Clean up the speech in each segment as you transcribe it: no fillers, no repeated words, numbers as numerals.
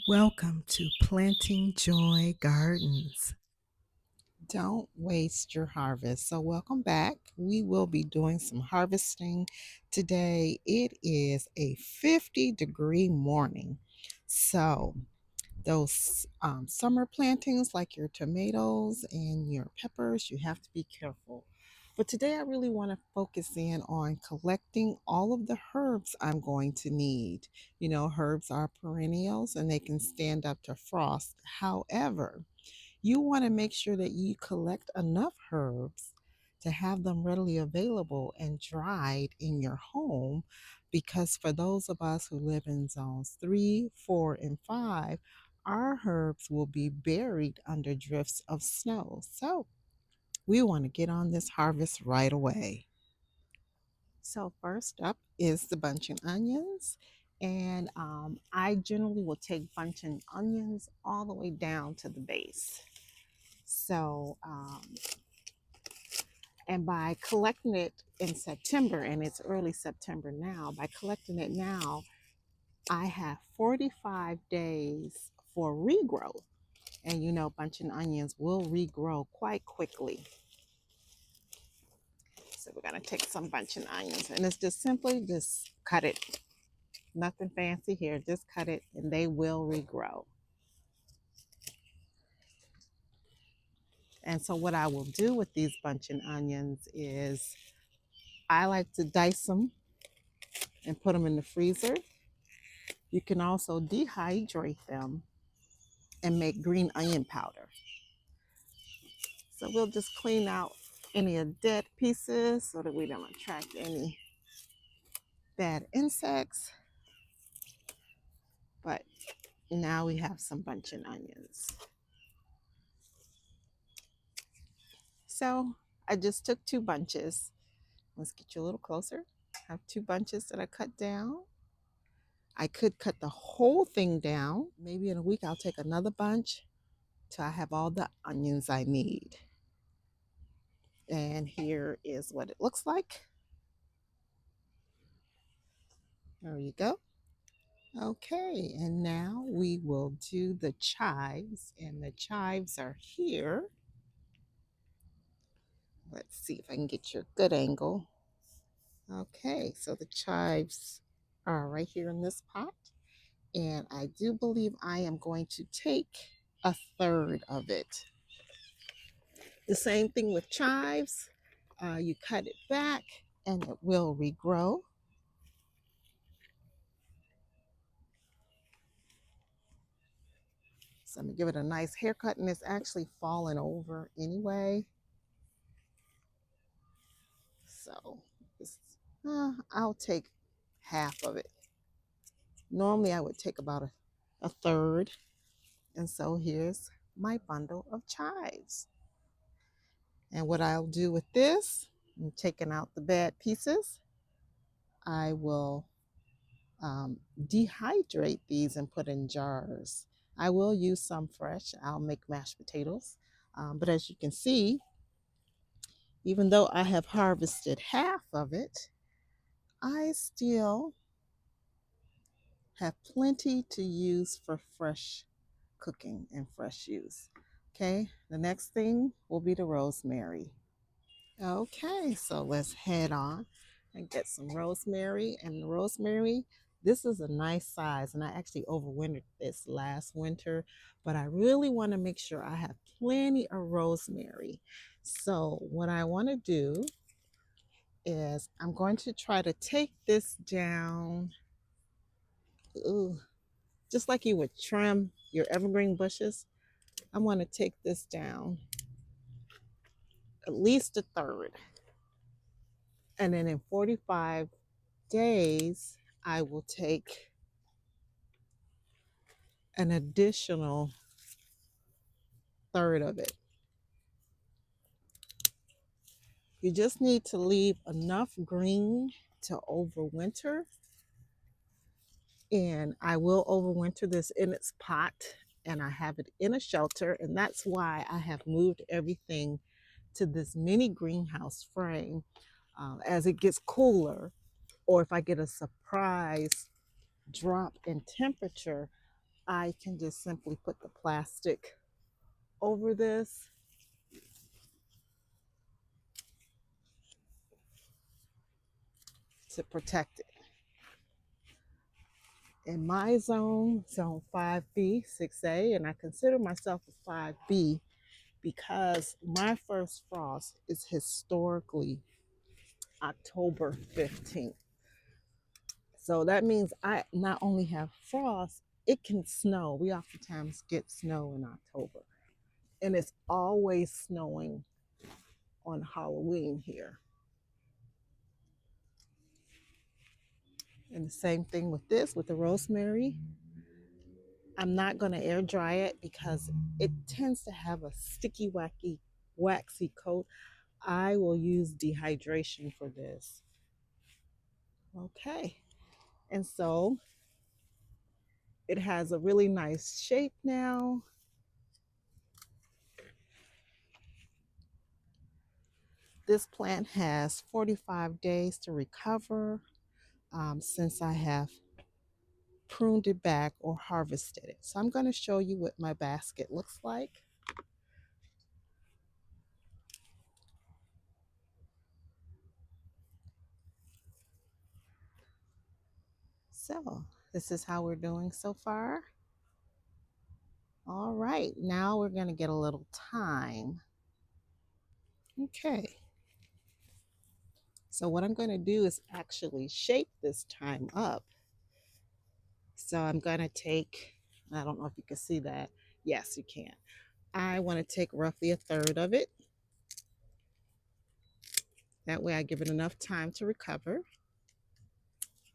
Welcome to Planting Joy Gardens. Don't waste your harvest. So, welcome back. We will be doing some harvesting today. It is a 50-degree morning. So, those summer plantings like your tomatoes and your peppers, you have to be careful. But today, I really want to focus in on collecting all of the herbs I'm going to need. You know, herbs are perennials and they can stand up to frost. However, you want to make sure that you collect enough herbs to have them readily available and dried in your home because for those of us who live in zones 3, 4, and 5, our herbs will be buried under drifts of snow. So we want to get on this harvest right away. So first up is the bunching onions. And I generally will take bunching onions all the way down to the base. So, and by collecting it in September, and it's early September now, by collecting it now, I have 45 days for regrowth. And you know, bunching onions will regrow quite quickly. So we're gonna take some bunching onions, and it's just simply just cut it. Nothing fancy here, just cut it, and they will regrow. And so what I will do with these bunching onions is I like to dice them and put them in the freezer. You can also dehydrate them and make green onion powder. So we'll just clean out any of dead pieces so that we don't attract any bad insects. But now we have some bunching onions. So I just took 2 bunches. Let's get you a little closer. I have 2 bunches that I cut down. I could cut the whole thing down. Maybe in a week I'll take another bunch till I have all the onions I need. And here is what it looks like. There you go. Okay, and now we will do the chives, and the chives are here. Let's see if I can get you a good angle. Okay, so the chives are right here in this pot, and I do believe I am going to take a third of it. The same thing with chives. You cut it back, and it will regrow. So I'm gonna give it a nice haircut, and it's actually falling over anyway. So I'll take half of it. Normally I would take about a third. And so here's my bundle of chives. And what I'll do with this, I'm taking out the bad pieces. I will dehydrate these and put in jars. I will use some fresh. I'll make mashed potatoes. But as you can see, even though I have harvested half of it, I still have plenty to use for fresh cooking and fresh use. Okay, the next thing will be the rosemary. Okay, so let's head on and get some rosemary. And the rosemary, this is a nice size, and I actually overwintered this last winter, but I really want to make sure I have plenty of rosemary. So, what I want to do is I'm going to try to take this down. Ooh, just like you would trim your evergreen bushes, I want to take this down at least a third. And then in 45 days, I will take an additional third of it. You just need to leave enough green to overwinter. And I will overwinter this in its pot, and I have it in a shelter. And that's why I have moved everything to this mini greenhouse frame. As it gets cooler, or if I get a surprise drop in temperature, I can just simply put the plastic over this to protect it. In my zone, zone 5B, 6A, and I consider myself a 5B because my first frost is historically October 15th. So that means I not only have frost, it can snow. We oftentimes get snow in October, and it's always snowing on Halloween here. And the same thing with this, with the rosemary. I'm not going to air dry it because it tends to have a sticky, wacky, waxy coat. I will use dehydration for this. Okay. And so it has a really nice shape now. This plant has 45 days to recover since I have pruned it back or harvested it. So I'm going to show you what my basket looks like. So this is how we're doing so far. All right, now we're going to get a little thyme. Okay, so what I'm going to do is actually shape this thyme up. So I'm going to take, I don't know if you can see that. Yes, you can. I want to take roughly a third of it. That way I give it enough time to recover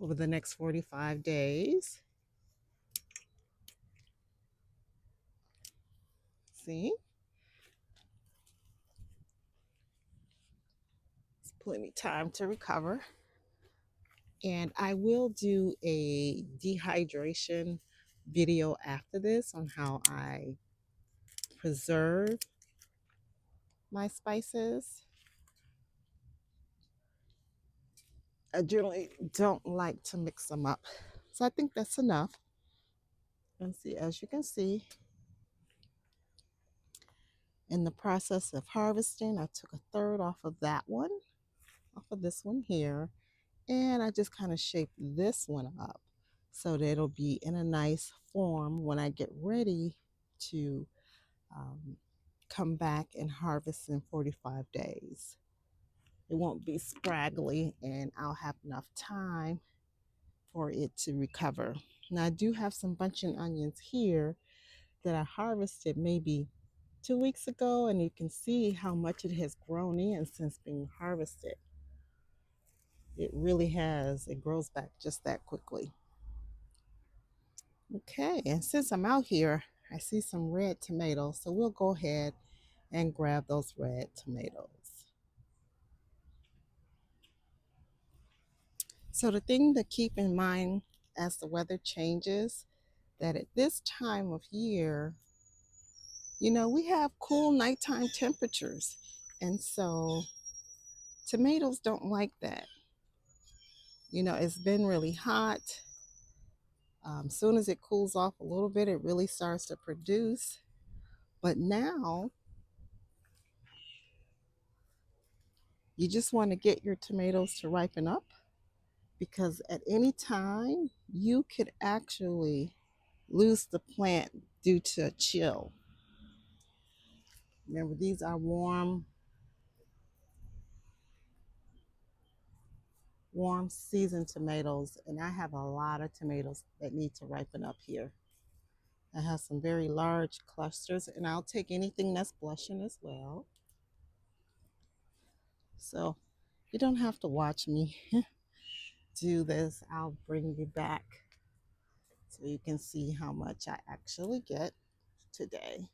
over the next 45 days. See? It's plenty time to recover. And I will do a dehydration video after this on how I preserve my spices. I generally don't like to mix them up. So I think that's enough. And see, as you can see, in the process of harvesting, I took a third off of that one, off of this one here, and I just kind of shaped this one up so that it'll be in a nice form when I get ready to um, come back and harvest in 45 days. It won't be spraggly and I'll have enough time for it to recover. Now I do have some bunching onions here that I harvested maybe 2 weeks ago, and you can see how much it has grown in since being harvested. It really has. It grows back just that quickly. Okay, and since I'm out here, I see some red tomatoes, so we'll go ahead and grab those red tomatoes. So the thing to keep in mind as the weather changes, that at this time of year, we have cool nighttime temperatures. And so tomatoes don't like that. It's been really hot. Soon as it cools off a little bit, it really starts to produce. But now you just want to get your tomatoes to ripen up because at any time you could actually lose the plant due to a chill. Remember, these are warm seasoned tomatoes, and I have a lot of tomatoes that need to ripen up here. I have some very large clusters, and I'll take anything that's blushing as well. So you don't have to watch me do this. I'll bring you back so you can see how much I actually get today.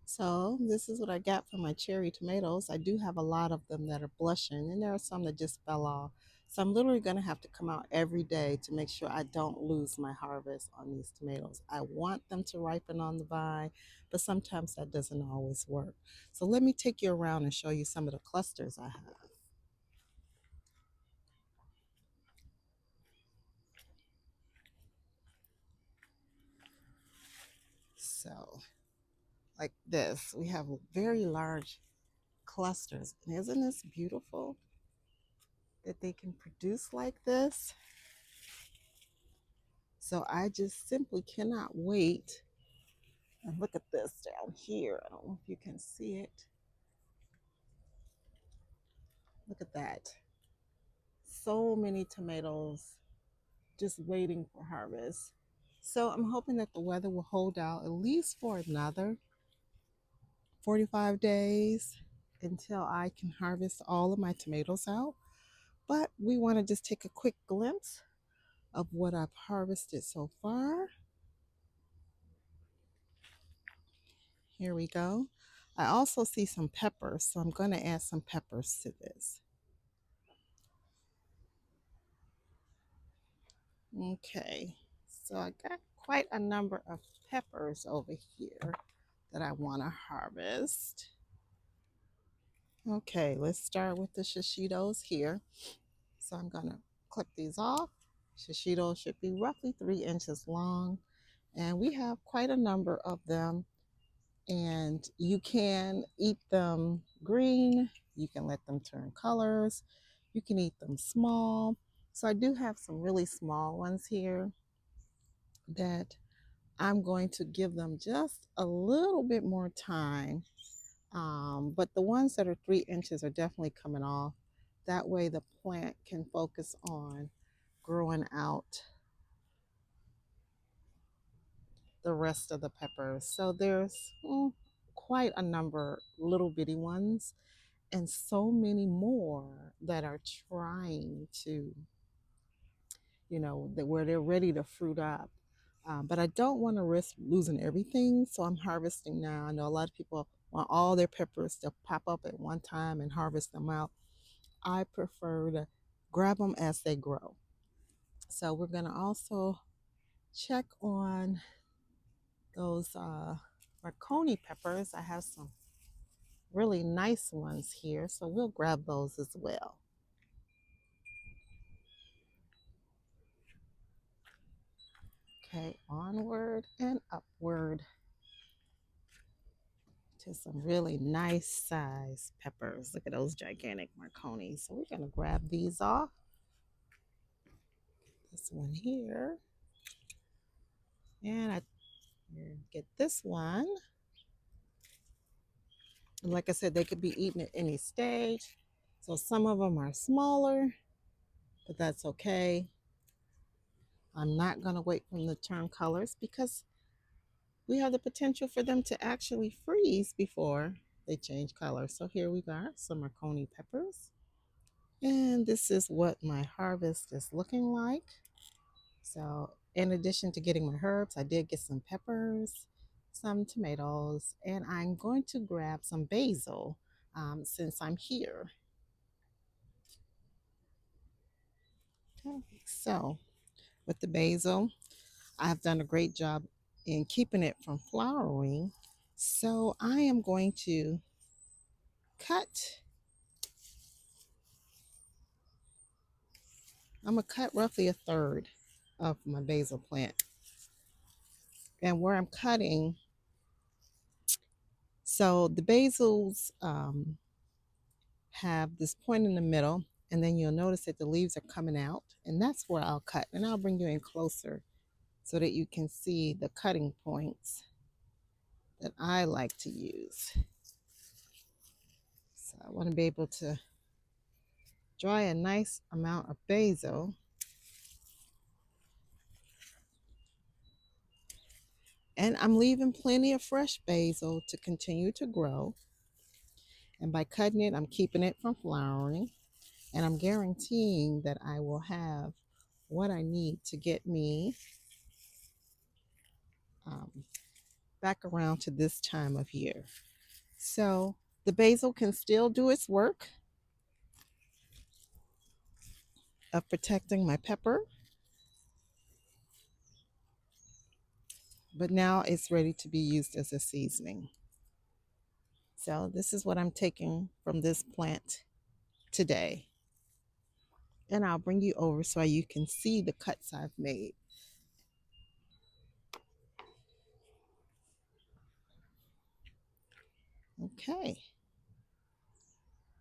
So this is what I got for my cherry tomatoes. I do have a lot of them that are blushing, and there are some that just fell off. So I'm literally going to have to come out every day to make sure I don't lose my harvest on these tomatoes. I want them to ripen on the vine, but sometimes that doesn't always work. So let me take you around and show you some of the clusters I have. like this. We have very large clusters. And isn't this beautiful that they can produce like this? So I just simply cannot wait. And look at this down here. I don't know if you can see it. Look at that. So many tomatoes just waiting for harvest. So I'm hoping that the weather will hold out at least for another 45 days until I can harvest all of my tomatoes out. But we want to just take a quick glimpse of what I've harvested so far. Here we go. I also see some peppers, so I'm going to add some peppers to this. Okay, so I got quite a number of peppers over here that I want to harvest. Okay, let's start with the shishitos here. So I'm going to clip these off. Shishitos should be roughly 3 inches long, and we have quite a number of them. And you can eat them green, you can let them turn colors, you can eat them small. So I do have some really small ones here that I'm going to give them just a little bit more time. But the ones that are 3 inches are definitely coming off. That way the plant can focus on growing out the rest of the peppers. So there's quite a number little bitty ones and so many more that are trying to, where they're ready to fruit up. But I don't want to risk losing everything, so I'm harvesting now. I know a lot of people want all their peppers to pop up at one time and harvest them out. I prefer to grab them as they grow. So we're going to also check on those Marconi peppers. I have some really nice ones here, so we'll grab those as well. Okay, onward and upward to some really nice size peppers. Look at those gigantic Marconi. So we're gonna grab these off. This one here. And I get this one. And like I said, they could be eaten at any stage. So some of them are smaller, but that's okay. I'm not gonna wait for them to turn colors because we have the potential for them to actually freeze before they change color. So here we got some Marconi peppers. And this is what my harvest is looking like. So in addition to getting my herbs, I did get some peppers, some tomatoes, and I'm going to grab some basil since I'm here. Okay, so with the basil, I've done a great job in keeping it from flowering. So I am going to cut, I'm gonna cut roughly a third of my basil plant. And where I'm cutting, so the basils have this point in the middle, and then you'll notice that the leaves are coming out, and that's where I'll cut. And I'll bring you in closer so that you can see the cutting points that I like to use. So I want to be able to dry a nice amount of basil. And I'm leaving plenty of fresh basil to continue to grow. And by cutting it, I'm keeping it from flowering. And I'm guaranteeing that I will have what I need to get me back around to this time of year. So the basil can still do its work of protecting my pepper, but now it's ready to be used as a seasoning. So this is what I'm taking from this plant today. And I'll bring you over so you can see the cuts I've made. Okay,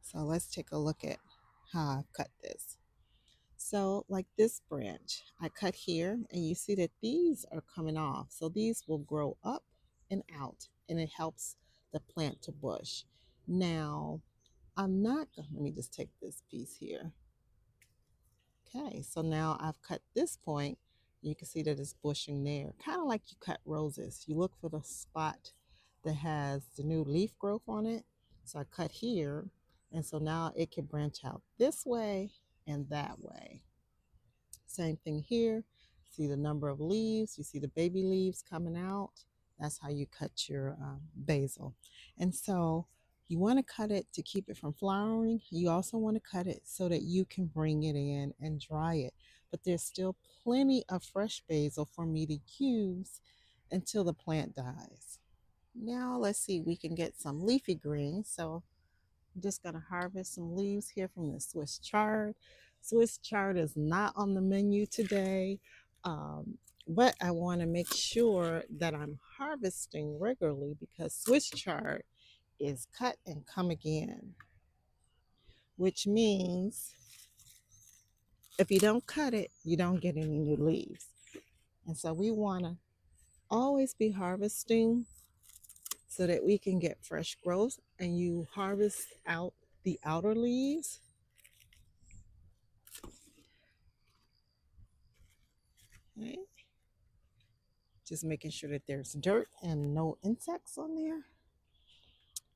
so let's take a look at how I've cut this. So, like this branch, I cut here, and you see that these are coming off. So, these will grow up and out, and it helps the plant to bush. Now, let me just take this piece here. Okay, so now I've cut this point. You can see that it's bushing there, kind of like you cut roses. You look for the spot that has the new leaf growth on it. So I cut here, and so now it can branch out this way and that way. Same thing here. See the number of leaves. You see the baby leaves coming out. That's how you cut your basil. And so you want to cut it to keep it from flowering. You also want to cut it so that you can bring it in and dry it. But there's still plenty of fresh basil for me to use until the plant dies. Now let's see, we can get some leafy greens. So I'm just going to harvest some leaves here from the Swiss chard. Swiss chard is not on the menu today, um, but I want to make sure that I'm harvesting regularly because Swiss chard is cut and come again, which means if you don't cut it, you don't get any new leaves. And so we want to always be harvesting so that we can get fresh growth, and you harvest out the outer leaves. Okay. Just making sure that there's dirt and no insects on there.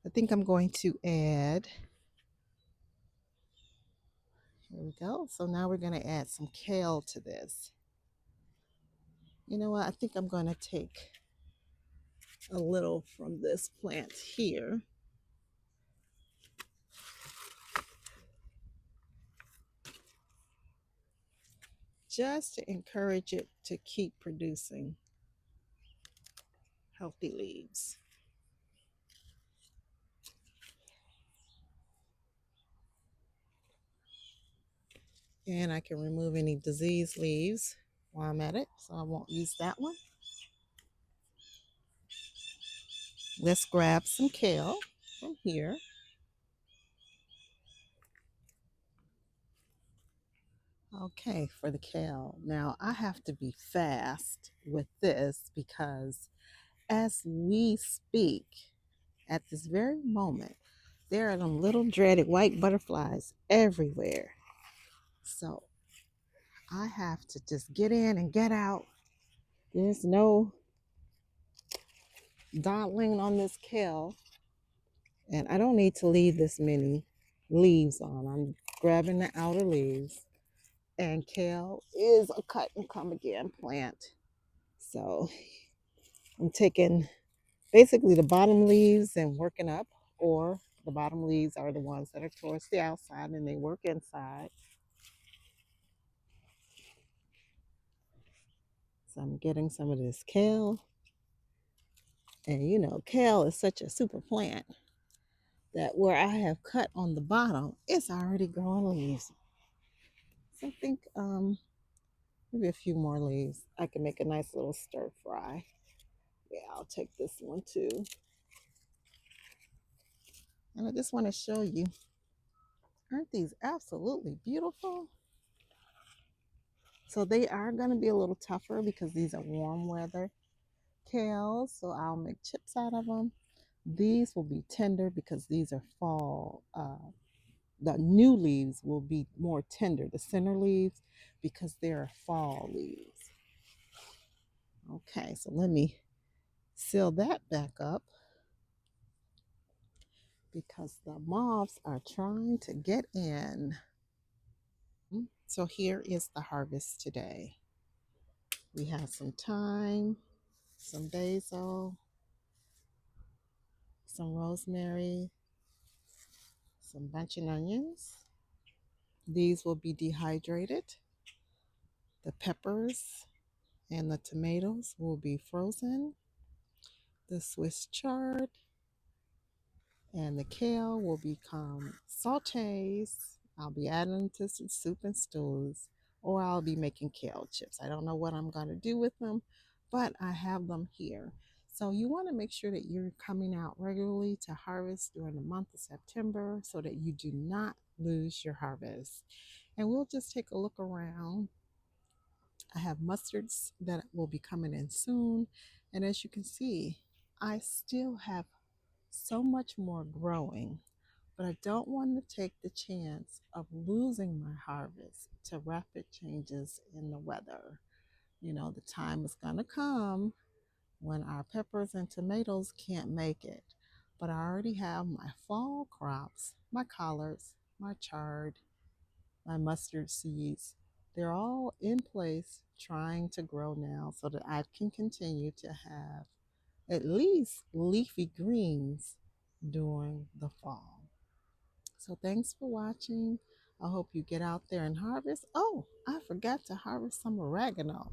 I think I'm going to add, here we go. So now we're going to add some kale to this. You know what? I think I'm going to take a little from this plant here. Just to encourage it to keep producing healthy leaves. And I can remove any diseased leaves while I'm at it, so I won't use that one. Let's grab some kale from here. Okay, for the kale. Now I have to be fast with this because as we speak, at this very moment, there are them little dreaded white butterflies everywhere. So I have to just get in and get out. There's no dawdling on this kale, and I don't need to leave this many leaves on. I'm grabbing the outer leaves, and kale is a cut and come again plant. So I'm taking basically the bottom leaves and working up, or the bottom leaves are the ones that are towards the outside and they work inside. So I'm getting some of this kale. And you know, kale is such a super plant that where I have cut on the bottom, it's already growing leaves. So I think maybe a few more leaves. I can make a nice little stir fry. Yeah, I'll take this one too. And I just want to show you, aren't these absolutely beautiful? So they are going to be a little tougher because these are warm weather kales. So I'll make chips out of them. These will be tender because these are fall. The new leaves will be more tender, the center leaves, because they're fall leaves. Okay, so let me seal that back up because the moths are trying to get in. So here is the harvest today. We have some thyme, some basil, some rosemary, some bunching onions. These will be dehydrated. The peppers and the tomatoes will be frozen. The Swiss chard and the kale will become sautés. I'll be adding them to some soup and stews, or I'll be making kale chips. I don't know what I'm going to do with them, but I have them here. So you want to make sure that you're coming out regularly to harvest during the month of September so that you do not lose your harvest. And we'll just take a look around. I have mustards that will be coming in soon. And as you can see, I still have so much more growing, but I don't want to take the chance of losing my harvest to rapid changes in the weather. The time is going to come when our peppers and tomatoes can't make it. But I already have my fall crops, my collards, my chard, my mustard seeds. They're all in place trying to grow now so that I can continue to have at least leafy greens during the fall. So thanks for watching. I hope you get out there and harvest. Oh, I forgot to harvest some oregano.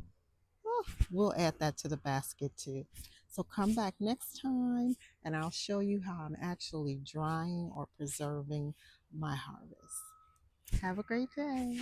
Oh, we'll add that to the basket too. So come back next time and I'll show you how I'm actually drying or preserving my harvest. Have a great day.